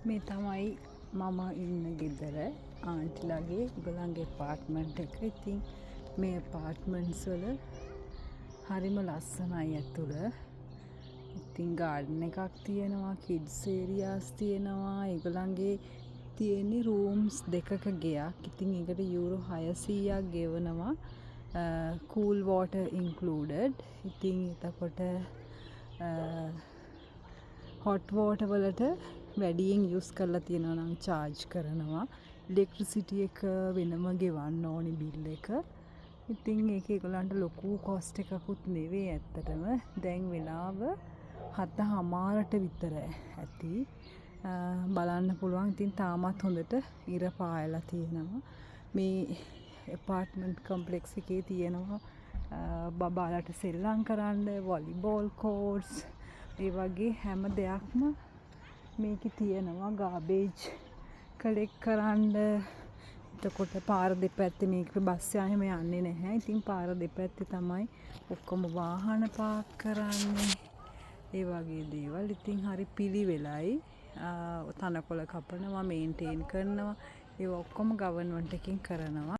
මේ තමයි මම ඉන්න ගෙදර ආන්ටිලාගේ ඒගොල්ලන්ගේ ඇපාර්ට්මන්ට් එක. ඉතින් මේ ඇපාර්ට්මන්ට්ස් වල හරිම ලස්සනයි ඇතුළ. ඉතින් ගාඩන් එකක් තියෙනවා, කිඩ්ස් ඒරියාස් තියෙනවා. ඒගොල්ලන්ගේ තියෙන්නේ රූම්ස් දෙකක ගෙයක්. ඉතින් ඒකට යූරෝ 600ක් ගෙවනවා. Cool water included. ඉතින් එතකොට හොට් වෝටර් වලට වැඩියෙන් යූස් කරලා තියෙනවා නම් චාර්ජ් කරනවා. ඉලෙක්ට්‍රිසිටි එක වෙනම ගෙවන්න ඕනි බිල් එක. ඉතින් ඒක ඒගොල්ලන්ට ලොකු කොස්ට් එකකුත් නෙවෙයි ඇත්තටම. දැන් වෙලාව 7:00ට විතර ඇති. බලන්න පුළුවන්. ඉතින් තාමත් හොඳට ඉර පායලා තියෙනවා. මේ ඇපාර්ට්මන්ට් කම්ප්ලෙක්ස් එකේ තියෙනවා බබාලට සෙල්ලම් කරන්න වොලිබෝල් කෝට්ස්, ඒ වගේ හැම දෙයක්ම මේකේ තියෙනවා. ගාබේජ් කලෙක්ට් කරන්න. එතකොට පාර දෙපැත්තේ මේක බස් යාම යන්නේ නැහැ. ඉතින් පාර දෙපැත්තේ තමයි ඔක්කොම වාහන පාක් කරන්නේ. ඒ වගේ දේවල්. ඉතින් හරි පිළිවෙලයි. තනකොළ කපනවා, මේන්ටේන් කරනවා. ඒ ඔක්කොම ගවර්න්මන්ට් එකෙන් කරනවා.